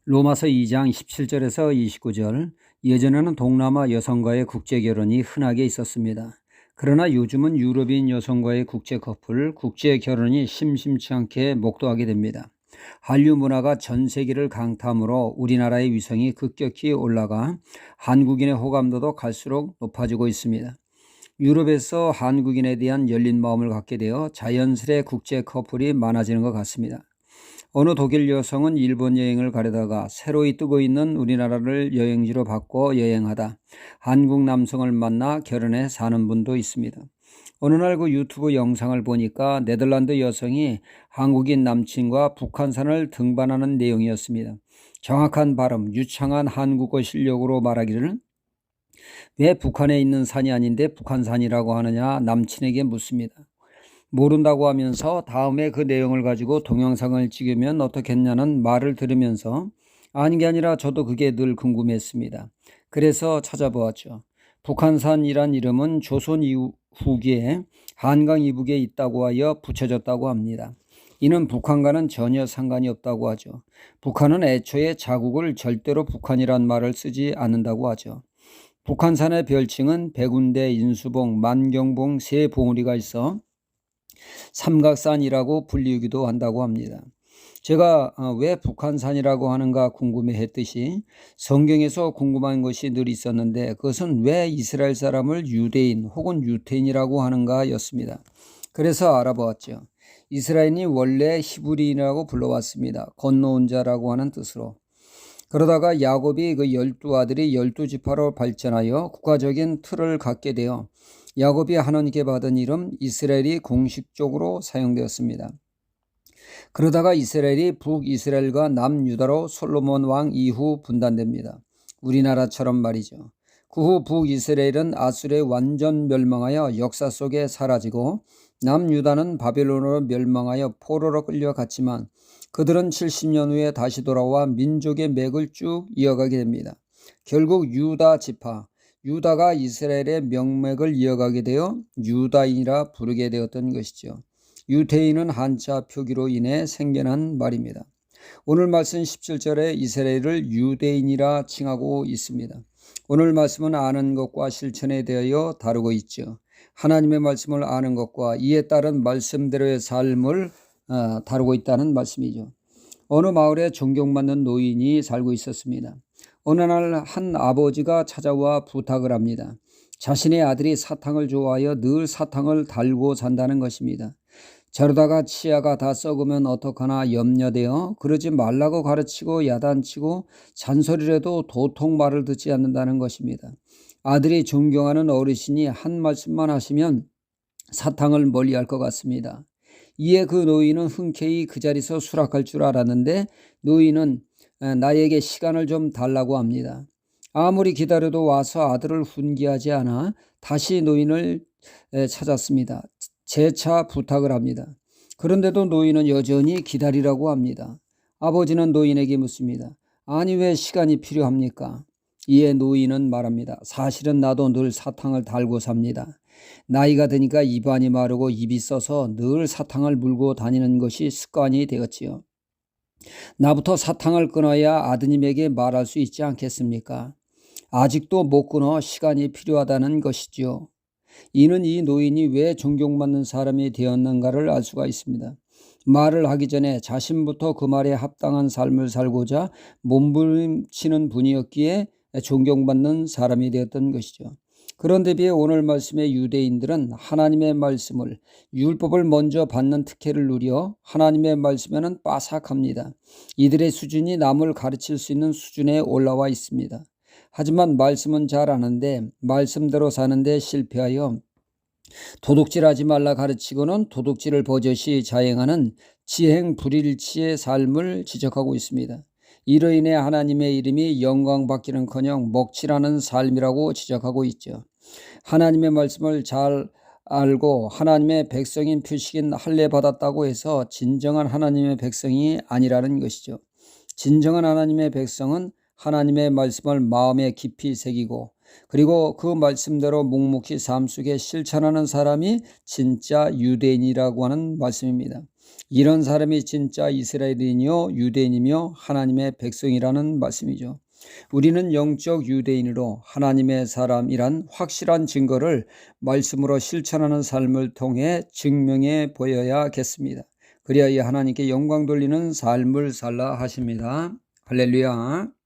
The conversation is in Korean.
로마서 2장 17절에서 29절, 예전에는 동남아 여성과의 국제결혼이 흔하게 있었습니다. 그러나 요즘은 유럽인 여성과의 국제 커플, 국제 결혼이 심심치 않게 목도하게 됩니다. 한류 문화가 전 세계를 강타하므로 우리나라의 위상이 급격히 올라가 한국인의 호감도도 갈수록 높아지고 있습니다. 유럽에서 한국인에 대한 열린 마음을 갖게 되어 자연스레 국제 커플이 많아지는 것 같습니다. 어느 독일 여성은 일본 여행을 가려다가 새로이 뜨고 있는 우리나라를 여행지로 바꿔 여행하다 한국 남성을 만나 결혼해 사는 분도 있습니다. 어느 날 그 유튜브 영상을 보니까 네덜란드 여성이 한국인 남친과 북한산을 등반하는 내용이었습니다. 정확한 발음, 유창한 한국어 실력으로 말하기를 왜 북한에 있는 산이 아닌데 북한산이라고 하느냐 남친에게 묻습니다. 모른다고 하면서 다음에 그 내용을 가지고 동영상을 찍으면 어떻겠냐는 말을 들으면서 아닌 게 아니라 저도 그게 늘 궁금했습니다. 그래서 찾아보았죠. 북한산이란 이름은 조선 후기에 한강 이북에 있다고 하여 붙여졌다고 합니다. 이는 북한과는 전혀 상관이 없다고 하죠. 북한은 애초에 자국을 절대로 북한이란 말을 쓰지 않는다고 하죠. 북한산의 별칭은 백운대, 인수봉, 만경봉 세 봉우리가 있어 삼각산이라고 불리기도 한다고 합니다. 제가 왜 북한산이라고 하는가 궁금해했듯이 성경에서 궁금한 것이 늘 있었는데 그것은 왜 이스라엘 사람을 유대인 혹은 유태인이라고 하는가 였습니다. 그래서 알아보았죠. 이스라엘이 원래 히브리인이라고 불러왔습니다. 건너온 자라고 하는 뜻으로. 그러다가 야곱이 그 12아들이 12지파로 발전하여 국가적인 틀을 갖게 되어 야곱이 하나님께 받은 이름 이스라엘이 공식적으로 사용되었습니다. 그러다가 이스라엘이 북이스라엘과 남유다로 솔로몬 왕 이후 분단됩니다. 우리나라처럼 말이죠. 그 후 북이스라엘은 아수르에 완전 멸망하여 역사 속에 사라지고 남유다는 바벨론으로 멸망하여 포로로 끌려갔지만 그들은 70년 후에 다시 돌아와 민족의 맥을 쭉 이어가게 됩니다. 결국 유다 지파, 유다가 이스라엘의 명맥을 이어가게 되어 유다인이라 부르게 되었던 것이죠. 유태인은 한자 표기로 인해 생겨난 말입니다. 오늘 말씀 17절에 이스라엘을 유대인이라 칭하고 있습니다. 오늘 말씀은 아는 것과 실천에 대하여 다루고 있죠. 하나님의 말씀을 아는 것과 이에 따른 말씀대로의 삶을 다루고 있다는 말씀이죠. 어느 마을에 존경받는 노인이 살고 있었습니다. 어느 날 한 아버지가 찾아와 부탁을 합니다. 자신의 아들이 사탕을 좋아하여 늘 사탕을 달고 산다는 것입니다. 저러다가 치아가 다 썩으면 어떡하나 염려되어 그러지 말라고 가르치고 야단치고 잔소리라도 도통 말을 듣지 않는다는 것입니다. 아들이 존경하는 어르신이 한 말씀만 하시면 사탕을 멀리할 것 같습니다. 이에 그 노인은 흔쾌히 그 자리에서 수락할 줄 알았는데 노인은 나에게 시간을 좀 달라고 합니다. 아무리 기다려도 와서 아들을 훈계하지 않아 다시 노인을 찾았습니다. 재차 부탁을 합니다. 그런데도 노인은 여전히 기다리라고 합니다. 아버지는 노인에게 묻습니다. 아니 왜 시간이 필요합니까? 이에 노인은 말합니다. 사실은 나도 늘 사탕을 달고 삽니다. 나이가 드니까 입안이 마르고 입이 써서 늘 사탕을 물고 다니는 것이 습관이 되었지요. 나부터 사탕을 끊어야 아드님에게 말할 수 있지 않겠습니까? 아직도 못 끊어 시간이 필요하다는 것이지요. 이는 이 노인이 왜 존경받는 사람이 되었는가를 알 수가 있습니다. 말을 하기 전에 자신부터 그 말에 합당한 삶을 살고자 몸부림치는 분이었기에 존경받는 사람이 되었던 것이죠. 그런데 비해 오늘 말씀의 유대인들은 하나님의 말씀을 율법을 먼저 받는 특혜를 누려 하나님의 말씀에는 빠삭합니다. 이들의 수준이 남을 가르칠 수 있는 수준에 올라와 있습니다. 하지만 말씀은 잘 아는데 말씀대로 사는데 실패하여 도둑질하지 말라 가르치고는 도둑질을 버젓이 자행하는 지행불일치의 삶을 지적하고 있습니다. 이로 인해 하나님의 이름이 영광받기는커녕 먹칠하는 삶이라고 지적하고 있죠. 하나님의 말씀을 잘 알고 하나님의 백성인 표식인 할례 받았다고 해서 진정한 하나님의 백성이 아니라는 것이죠. 진정한 하나님의 백성은 하나님의 말씀을 마음에 깊이 새기고 그리고 그 말씀대로 묵묵히 삶 속에 실천하는 사람이 진짜 유대인이라고 하는 말씀입니다. 이런 사람이 진짜 이스라엘인이요 유대인이며 하나님의 백성이라는 말씀이죠. 우리는 영적 유대인으로 하나님의 사람이란 확실한 증거를 말씀으로 실천하는 삶을 통해 증명해 보여야겠습니다. 그래야 하나님께 영광 돌리는 삶을 살라 하십니다. 할렐루야.